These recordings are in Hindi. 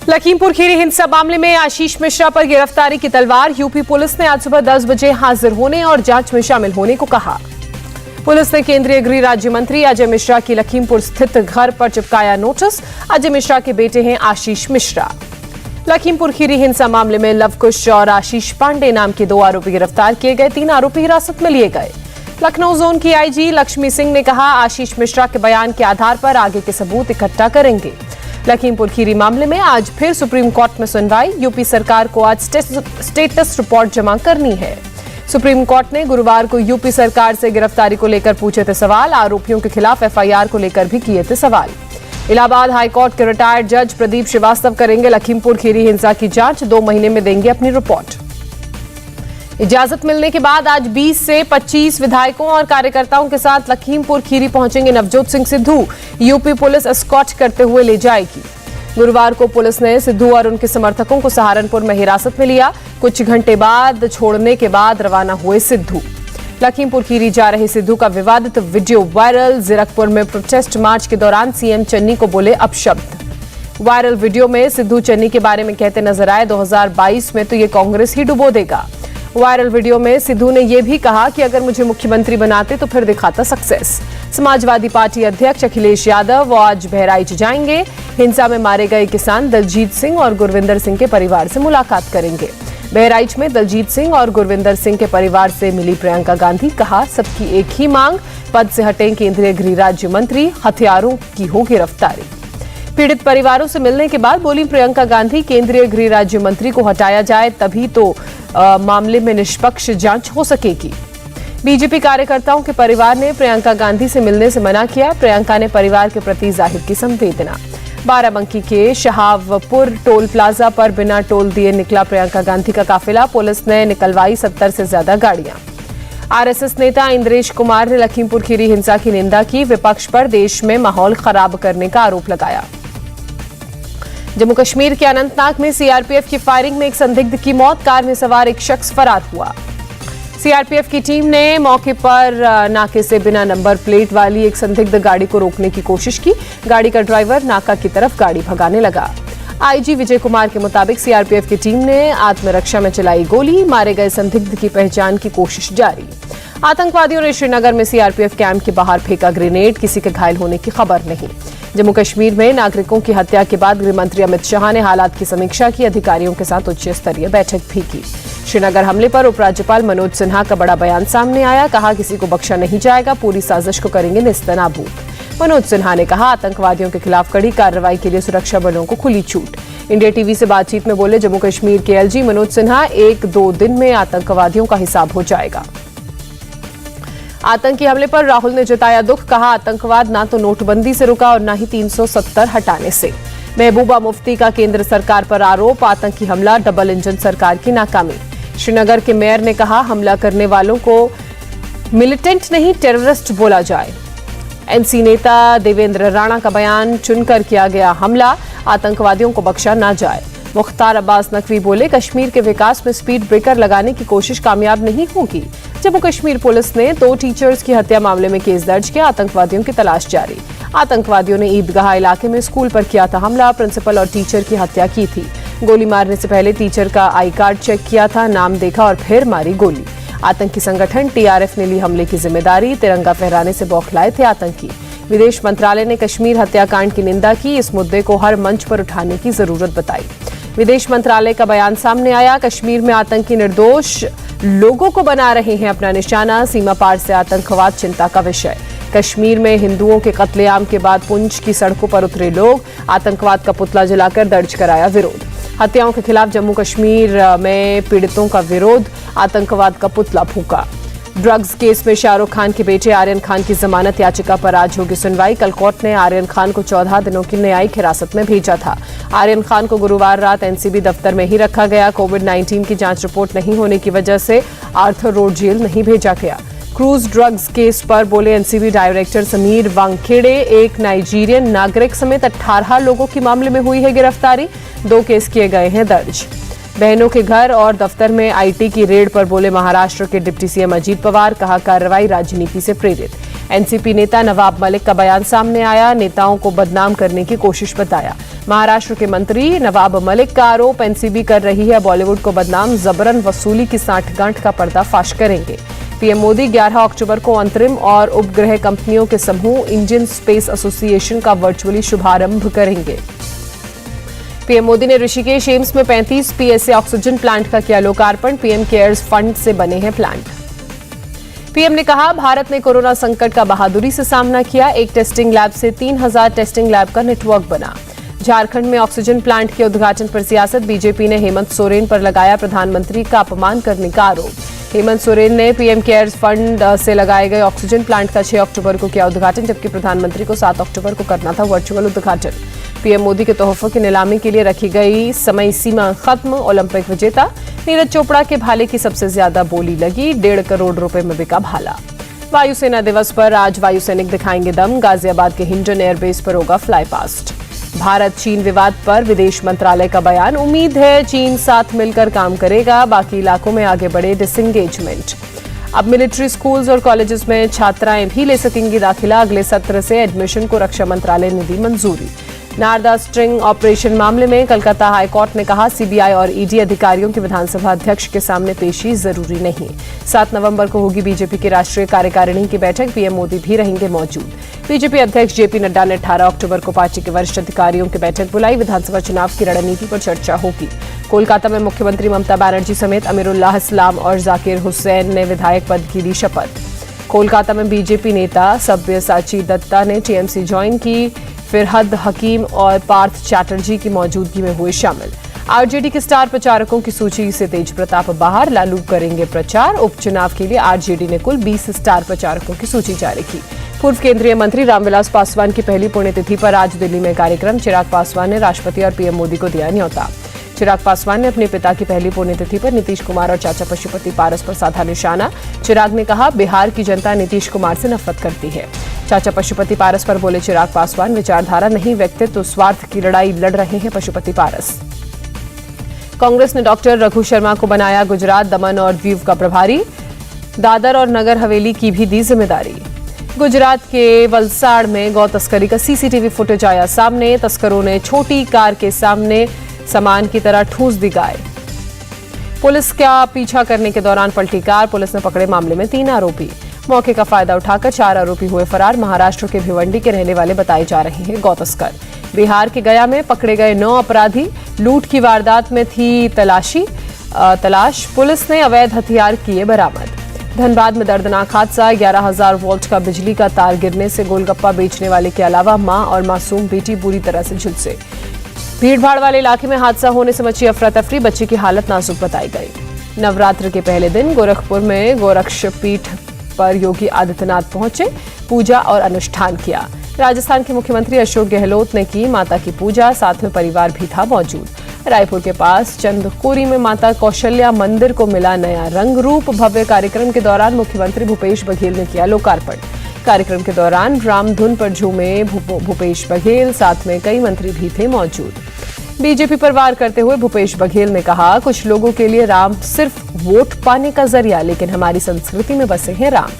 लखीमपुर खीरी हिंसा मामले में आशीष मिश्रा पर गिरफ्तारी की तलवार। यूपी पुलिस ने आज सुबह 10 बजे हाजिर होने और जांच में शामिल होने को कहा। पुलिस ने केंद्रीय गृह राज्य मंत्री अजय मिश्रा की लखीमपुर स्थित घर पर चिपकाया नोटिस। अजय मिश्रा के बेटे हैं आशीष मिश्रा। लखीमपुर खीरी हिंसा मामले में लवकुश और आशीष पांडे नाम के 2 आरोपी गिरफ्तार किए गए। 3 आरोपी हिरासत में लिए गए। लखनऊ जोन की आईजी लक्ष्मी सिंह ने कहा, आशीष मिश्रा के बयान के आधार पर आगे के सबूत इकट्ठा करेंगे। लखीमपुर खीरी मामले में आज फिर सुप्रीम कोर्ट में सुनवाई। यूपी सरकार को आज स्टेटस रिपोर्ट जमा करनी है। सुप्रीम कोर्ट ने गुरुवार को यूपी सरकार से गिरफ्तारी को लेकर पूछे थे सवाल। आरोपियों के खिलाफ एफआईआर को लेकर भी किए थे सवाल। इलाहाबाद हाईकोर्ट के रिटायर्ड जज प्रदीप श्रीवास्तव करेंगे लखीमपुर खीरी हिंसा की जांच। 2 महीने में देंगे अपनी रिपोर्ट। इजाजत मिलने के बाद आज 20 से 25 विधायकों और कार्यकर्ताओं के साथ लखीमपुर खीरी पहुंचेंगे Navjot Singh Sidhu. UP police escort करते हुए ले जाएगी। गुरुवार को पुलिस ने सिद्धू और उनके समर्थकों को सहारनपुर में हिरासत में लिया। कुछ घंटे बाद छोड़ने के बाद रवाना हुए सिद्धू। लखीमपुर खीरी जा रहे सिद्धू का विवादित वीडियो वायरल। जीरकपुर में प्रोटेस्ट मार्च के दौरान सीएम चन्नी को बोले अपशब्द। वायरल वीडियो में सिद्धू चन्नी के बारे में कहते नजर आए, 2022 में तो ये कांग्रेस ही डुबो देगा। वायरल वीडियो में सिद्धू ने यह भी कहा कि अगर मुझे मुख्यमंत्री बनाते तो फिर दिखाता सक्सेस। समाजवादी पार्टी अध्यक्ष अखिलेश यादव वो आज बहराइच जाएंगे। हिंसा में मारे गए किसान दलजीत सिंह और गुरविंदर सिंह के परिवार से मुलाकात करेंगे। बहराइच में दलजीत सिंह और गुरविंदर सिंह के परिवार से मिली प्रियंका गांधी। कहा, सबकी एक ही मांग, पद से हटें केंद्रीय गृह राज्य मंत्री, हथियारों की हो गिरफ्तारी। पीड़ित परिवारों से मिलने के बाद बोली प्रियंका गांधी, केंद्रीय गृह राज्य मंत्री को हटाया जाए तभी तो मामले में निष्पक्ष जांच हो सकेगी। बीजेपी कार्यकर्ताओं के परिवार ने प्रियंका गांधी से मिलने से मना किया। प्रियंका ने परिवार के प्रति जाहिर की संवेदना। बाराबंकी के शहावपुर टोल प्लाजा पर बिना टोल दिए निकला प्रियंका गांधी का काफिला। पुलिस ने निकलवाई 70 से ज्यादा गाड़ियां। आरएसएस नेता इंद्रेश कुमार ने लखीमपुर खीरी हिंसा की निंदा की। विपक्ष पर देश में माहौल खराब करने का आरोप लगाया। जम्मू कश्मीर के अनंतनाग में सीआरपीएफ की फायरिंग में एक संदिग्ध की मौत। कार में सवार एक शख्स फरार हुआ। सीआरपीएफ की टीम ने मौके पर नाके से बिना नंबर प्लेट वाली एक संदिग्ध गाड़ी को रोकने की कोशिश की। गाड़ी का ड्राइवर नाका की तरफ गाड़ी भगाने लगा। आईजी विजय कुमार के मुताबिक सीआरपीएफ की टीम ने आत्मरक्षा में चलाई गोली। मारे गए संदिग्ध की पहचान की कोशिश जारी। आतंकवादियों ने श्रीनगर में सीआरपीएफ कैंप के बाहर फेंका ग्रेनेड। किसी के घायल होने की खबर नहीं। जम्मू कश्मीर में नागरिकों की हत्या के बाद गृह मंत्री अमित शाह ने हालात की समीक्षा की। अधिकारियों के साथ उच्च स्तरीय बैठक भी की। श्रीनगर हमले पर उपराज्यपाल मनोज सिन्हा का बड़ा बयान सामने आया। कहा, किसी को बख्शा नहीं जाएगा, पूरी साजिश को करेंगे नेस्तनाबूद। मनोज सिन्हा ने कहा, आतंकवादियों के खिलाफ कड़ी कार्रवाई के लिए सुरक्षा बलों को खुली छूट। इंडिया टीवी से बातचीत में बोले जम्मू कश्मीर के एलजी मनोज सिन्हा, 1-2 दिन में आतंकवादियों का हिसाब हो जाएगा। आतंकी हमले पर राहुल ने जताया दुख। कहा, आतंकवाद ना तो नोटबंदी से रुका और ना ही 370 हटाने से। महबूबा मुफ्ती का केंद्र सरकार पर आरोप। आतंकी हमला डबल इंजन सरकार की नाकामी। श्रीनगर के मेयर ने कहा, हमला करने वालों को मिलिटेंट नहीं टेररिस्ट बोला जाए। एनसी नेता देवेंद्र राणा का बयान, चुनकर किया गया हमला, आतंकवादियों को बख्शा ना जाए। मुख्तार अब्बास नकवी बोले, कश्मीर के विकास में स्पीड ब्रेकर लगाने की कोशिश कामयाब नहीं होगी। जम्मू कश्मीर पुलिस ने 2 टीचर्स की हत्या मामले में केस दर्ज किया। आतंकवादियों की तलाश जारी। आतंकवादियों ने ईदगाह इलाके में स्कूल पर किया था हमला। प्रिंसिपल और टीचर की हत्या की थी। गोली मारने से पहले टीचर का आई कार्ड चेक किया था, नाम देखा और फिर मारी गोली। आतंकी संगठन टीआरएफ ने ली हमले की जिम्मेदारी। तिरंगा फहराने से बौखलाए थे आतंकी। विदेश मंत्रालय ने कश्मीर हत्याकांड की निंदा की। इस मुद्दे को हर मंच पर उठाने की जरूरत बताई। विदेश मंत्रालय का बयान सामने आया। कश्मीर में आतंकी निर्दोष लोगों को बना रहे हैं अपना निशाना। सीमा पार से आतंकवाद चिंता का विषय। कश्मीर में हिंदुओं के कत्लेआम के बाद पुंछ की सड़कों पर उतरे लोग। आतंकवाद का पुतला जलाकर दर्ज कराया विरोध। हत्याओं के खिलाफ जम्मू कश्मीर में पीड़ितों का विरोध। आतंकवाद का पुतला फूका। ड्रग्स केस में शाहरुख खान के बेटे आर्यन खान की जमानत याचिका पर आज होगी सुनवाई। कल कोर्ट ने आर्यन खान को 14 दिनों की न्यायिक हिरासत में भेजा था। आर्यन खान को गुरुवार रात एनसीबी दफ्तर में ही रखा गया। कोविड-19 की जांच रिपोर्ट नहीं होने की वजह से आर्थर रोड जेल नहीं भेजा गया। क्रूज ड्रग्स केस पर बोले एनसीबी डायरेक्टर समीर वांगखेड़े। एक नाइजीरियन नागरिक समेत 18 लोगों की मामले में हुई है गिरफ्तारी। 2 केस किए गए हैं दर्ज। बहनों के घर और दफ्तर में आईटी की रेड पर बोले महाराष्ट्र के डिप्टी सीएम अजीत पवार। कहा, कार्रवाई राजनीति से प्रेरित। एनसीपी नेता नवाब मलिक का बयान सामने आया। नेताओं को बदनाम करने की कोशिश बताया। महाराष्ट्र के मंत्री नवाब मलिक का आरोप, एनसीबी कर रही है बॉलीवुड को बदनाम, जबरन वसूली की साठगांठ का पर्दाफाश करेंगे। पीएम मोदी 11 अक्टूबर को अंतरिम और उपग्रह कंपनियों के समूह इंडियन स्पेस एसोसिएशन का वर्चुअली शुभारंभ करेंगे। पीएम मोदी ने ऋषिकेश एम्स में 35 पीएसए ऑक्सीजन प्लांट का किया लोकार्पण, पीएम केयर्स फंड से बने हैं प्लांट। पीएम ने कहा, भारत ने कोरोना संकट का बहादुरी से सामना किया, एक टेस्टिंग लैब से 3000 टेस्टिंग लैब का नेटवर्क बना। झारखंड में ऑक्सीजन प्लांट के उद्घाटन पर सियासत, बीजेपी ने हेमंत सोरेन पर लगाया प्रधानमंत्री का अपमान करने का आरोप। हेमंत सोरेन ने पीएम केयर्स फंड से लगाए गए ऑक्सीजन प्लांट का 6 अक्टूबर को किया उद्घाटन, जबकि प्रधानमंत्री को 7 अक्टूबर को करना था वर्चुअल उद्घाटन। पीएम मोदी के तोहफों की नीलामी के लिए रखी गई समय सीमा खत्म, ओलंपिक विजेता नीरज चोपड़ा के भाले की सबसे ज्यादा बोली लगी, 1.5 करोड़ रुपए में बिका भाला। वायुसेना दिवस पर आज वायुसैनिक दिखाएंगे दम, गाजियाबाद के हिंडन एयरबेस पर होगा फ्लाई पास्ट। भारत चीन विवाद पर विदेश मंत्रालय का बयान, उम्मीद है चीन साथ मिलकर काम करेगा, बाकी इलाकों में आगे बढ़े डिसएंगेजमेंट। अब मिलिट्री स्कूल्स और कॉलेजेस में छात्राएं भी ले सकेंगी दाखिला, अगले सत्र से एडमिशन को रक्षा मंत्रालय ने दी मंजूरी। नारदा स्ट्रिंग ऑपरेशन मामले में कलकत्ता हाईकोर्ट ने कहा, सीबीआई और ईडी अधिकारियों की विधानसभा अध्यक्ष के सामने पेशी जरूरी नहीं। 7 नवंबर को होगी बीजेपी की राष्ट्रीय कार्यकारिणी की बैठक, पीएम मोदी भी रहेंगे मौजूद। बीजेपी अध्यक्ष जेपी नड्डा ने 18 अक्टूबर को पार्टी के वरिष्ठ अधिकारियों की बैठक बुलाई, विधानसभा चुनाव की रणनीति पर चर्चा होगी। कोलकाता में मुख्यमंत्री ममता बनर्जी समेत अमीरुल्लाह इस्लाम और जाकिर हुसैन ने विधायक पद की दी शपथ। कोलकाता में बीजेपी नेता सब्यसाची दत्ता ने टीएमसी ज्वाइन की, फिरहद हकीम और पार्थ चैटर्जी की मौजूदगी में हुए शामिल। आरजेडी के स्टार प्रचारकों की सूची से तेज प्रताप बाहर, लालू करेंगे प्रचार। उपचुनाव के लिए आरजेडी ने कुल 20 स्टार प्रचारकों की सूची जारी की। पूर्व केंद्रीय मंत्री रामविलास पासवान की पहली पुण्यतिथि पर आज दिल्ली में कार्यक्रम, चिराग पासवान ने राष्ट्रपति और पीएम मोदी को दिया न्योता। चिराग पासवान ने अपने पिता की पहली पुण्यतिथि पर नीतीश कुमार और चाचा पशुपति पारस पर साधा निशाना। चिराग ने कहा, बिहार की जनता नीतीश कुमार से नफरत करती है। चाचा पशुपति पारस पर बोले चिराग पासवान, विचारधारा नहीं व्यक्तित्व स्वार्थ की लड़ाई लड़ रहे हैं पशुपति पारस। कांग्रेस ने डॉक्टर रघु शर्मा को बनाया गुजरात, दमन और दीव का प्रभारी, दादर और नगर हवेली की भी दी जिम्मेदारी। गुजरात के वलसाड़ में गौ तस्करी का सीसीटीवी फुटेज आया सामने, तस्करों ने छोटी कार के सामने सामान की तरह ठूंस दी गाय। पुलिस का पीछा करने के दौरान पलटी कार, पुलिस ने पकड़े मामले में 3 आरोपी। मौके का फायदा उठाकर 4 आरोपी हुए फरार, महाराष्ट्र के भिवंडी के रहने वाले बताए जा रहे हैं गौ तस्कर। बिहार के गया में पकड़े गए 9 अपराधी, लूट की वारदात में थी तलाश, पुलिस ने अवैध हथियार किए बरामद। धनबाद में दर्दनाक हादसा, 11,000 वोल्ट का बिजली का तार गिरने से गोलगप्पा बेचने वाले के अलावा मां और मासूम बेटी बुरी तरह से झुलसे। भीड़भाड़ वाले इलाके में हादसा होने से मची अफरा तफरी, बच्चे की हालत नाजुक बताई गई। नवरात्र के पहले दिन गोरखपुर में गोरक्षपीठ पर योगी आदित्यनाथ पहुंचे, पूजा और अनुष्ठान किया। राजस्थान के मुख्यमंत्री अशोक गहलोत ने की माता की पूजा, साथ में परिवार भी था मौजूद। रायपुर के पास चंदखोरी में माता कौशल्या मंदिर को मिला नया रंग रूप, भव्य कार्यक्रम के दौरान मुख्यमंत्री भूपेश बघेल ने किया लोकार्पण। कार्यक्रम के दौरान रामधुन पर झूमे भूपेश बघेल, साथ में कई मंत्री भी थे मौजूद। बीजेपी पर वार करते हुए भूपेश बघेल ने कहा, कुछ लोगों के लिए राम सिर्फ वोट पाने का जरिया, लेकिन हमारी संस्कृति में बसे हैं राम।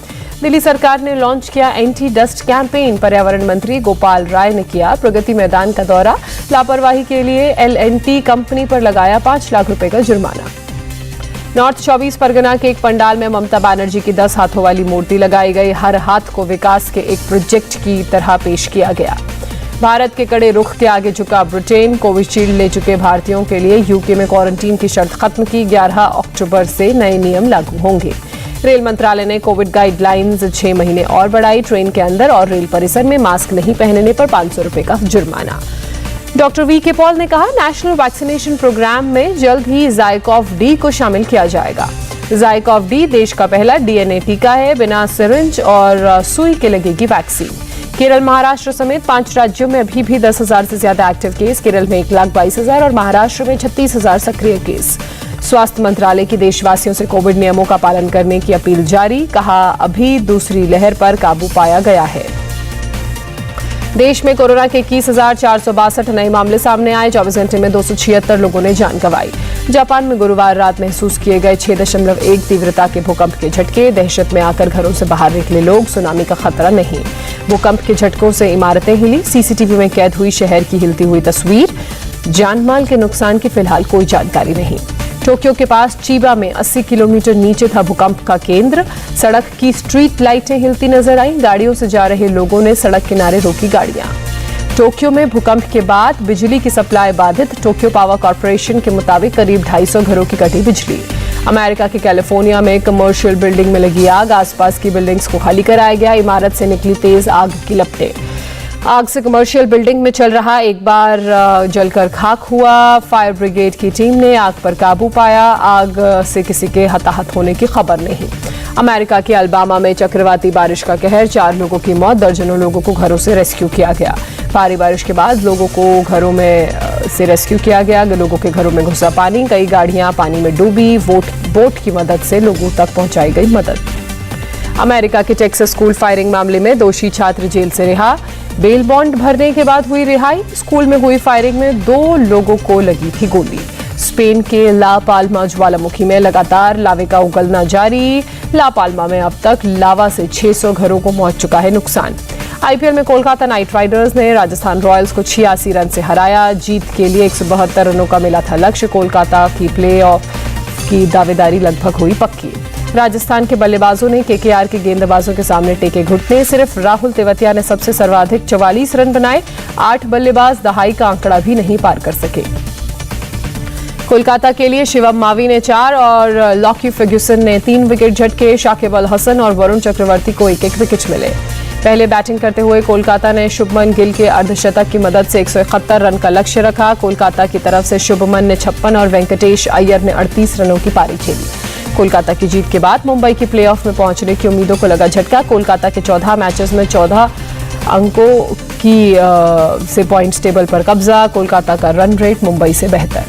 दिल्ली सरकार ने लॉन्च किया एंटी डस्ट कैंपेन, पर्यावरण मंत्री गोपाल राय ने किया प्रगति मैदान का दौरा, लापरवाही के लिए एल&टी कंपनी पर लगाया 5 लाख रुपए का जुर्माना। नॉर्थ 24 परगना के एक पंडाल में ममता बनर्जी की 10 हाथों वाली मूर्ति लगाई गई, हर हाथ को विकास के एक प्रोजेक्ट की तरह पेश किया गया। भारत के कड़े रुख के आगे झुका ब्रिटेन, कोविशील्ड ले चुके भारतीयों के लिए यूके में क्वारंटीन की शर्त खत्म की, 11 अक्टूबर से नए नियम लागू होंगे। रेल मंत्रालय ने कोविड गाइडलाइंस 6 महीने और बढ़ाई, ट्रेन के अंदर और रेल परिसर में मास्क नहीं पहनने पर 500 रुपए का जुर्माना। डॉक्टर वी के पॉल ने कहा, नेशनल वैक्सीनेशन प्रोग्राम में जल्द ही ज़ाइकोव-डी को शामिल किया जाएगा। ज़ाइकोव-डी देश का पहला डीएनए टीका है, बिना सिरिंज और सुई के लगेगी वैक्सीन। केरल, महाराष्ट्र समेत 5 राज्यों में अभी भी 10,000 से ज्यादा एक्टिव केस, केरल में 1,22,000 और महाराष्ट्र में 36,000 सक्रिय केस। स्वास्थ्य मंत्रालय की देशवासियों से कोविड नियमों का पालन करने की अपील जारी, कहा अभी दूसरी लहर पर काबू पाया गया है। देश में कोरोना के 21,462 नए मामले सामने आए। 24 घंटे में 276 लोगों ने जान गंवाई। जापान में गुरुवार रात महसूस किए गए 6.1 तीव्रता के भूकंप के झटके। दहशत में आकर घरों से बाहर निकले लोग, सुनामी का खतरा नहीं। भूकंप के झटकों से इमारतें हिली। सीसीटीवी में कैद हुई शहर की हिलती हुई तस्वीर। जानमाल के नुकसान की फिलहाल कोई जानकारी नहीं। टोक्यो के पास चीबा में 80 किलोमीटर नीचे था भूकंप का केंद्र। सड़क की स्ट्रीट लाइटें हिलती नजर आईं। गाड़ियों से जा रहे लोगों ने सड़क किनारे रोकी गाड़ियां। टोक्यो में भूकंप के बाद बिजली की सप्लाई बाधित। टोक्यो पावर कॉर्पोरेशन के मुताबिक करीब 250 घरों की कटी बिजली। अमेरिका के कैलिफोर्निया में कमर्शियल बिल्डिंग में लगी आग। आसपास की बिल्डिंग्स को खाली कराया गया। इमारत से निकली तेज आग की लपटें। आग से कमर्शियल बिल्डिंग में चल रहा एक बार जलकर खाक हुआ। फायर ब्रिगेड की टीम ने आग पर काबू पाया। आग से किसी के हताहत होने की खबर नहीं। अमेरिका के अल्बामा में चक्रवाती बारिश का कहर। 4 लोगों की मौत, दर्जनों लोगों को घरों से रेस्क्यू किया गया। भारी बारिश के बाद लोगों को घरों में से रेस्क्यू किया गया। लोगों के घरों में घुसा पानी। कई गाड़ियां पानी में डूबी। बोट की मदद से लोगों तक पहुंचाई गई मदद। अमेरिका के टेक्सास स्कूल फायरिंग मामले में दोषी छात्र जेल से रिहा। बेल बॉन्ड भरने के बाद हुई रिहाई। स्कूल में हुई फायरिंग में 2 लोगों को लगी थी गोली। स्पेन के ला पाल्मा ज्वालामुखी में लगातार लावे का उगलना जारी। ला पाल्मा में अब तक लावा से 600 घरों को पहुंच चुका है नुकसान। आईपीएल में कोलकाता नाइट राइडर्स ने राजस्थान रॉयल्स को 86 रन से हराया। जीत के लिए 172 रनों का मिला था लक्ष्य। कोलकाता की प्लेऑफ की दावेदारी लगभग हुई पक्की। राजस्थान के बल्लेबाजों ने केकेआर के गेंदबाजों के सामने टेके घुटने। सिर्फ राहुल तेवतिया ने सबसे सर्वाधिक 44 रन बनाए। 8 बल्लेबाज दहाई का आंकड़ा भी नहीं पार कर सके। कोलकाता के लिए शिवम मावी ने 4 और लॉकी फर्ग्यूसन ने 3 विकेट झटके। शाकिब अल हसन और वरुण चक्रवर्ती को 1-1 विकेट मिले। पहले बैटिंग करते हुए कोलकाता ने शुभमन गिल के अर्धशतक की मदद से 171 रन का लक्ष्य रखा। कोलकाता की तरफ से शुभमन ने 56 और वेंकटेश अय्यर ने 38 रनों की पारी खेली। कोलकाता की जीत के बाद मुंबई की प्लेऑफ में पहुंचने की उम्मीदों को लगा झटका। कोलकाता के 14 मैचेस में 14 अंकों की से पॉइंट्स टेबल पर कब्जा। कोलकाता का रन रेट मुंबई से बेहतर।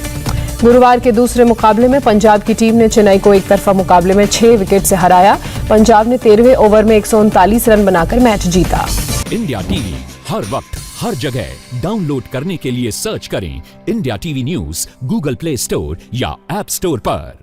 गुरुवार के दूसरे मुकाबले में पंजाब की टीम ने चेन्नई को एक तरफा मुकाबले में 6 विकेट से हराया। पंजाब ने 13वें ओवर में 139 रन बनाकर मैच जीता। इंडिया टीवी हर वक्त हर जगह डाउनलोड करने के लिए सर्च करें India TV news Google play store या ऐप स्टोर पर।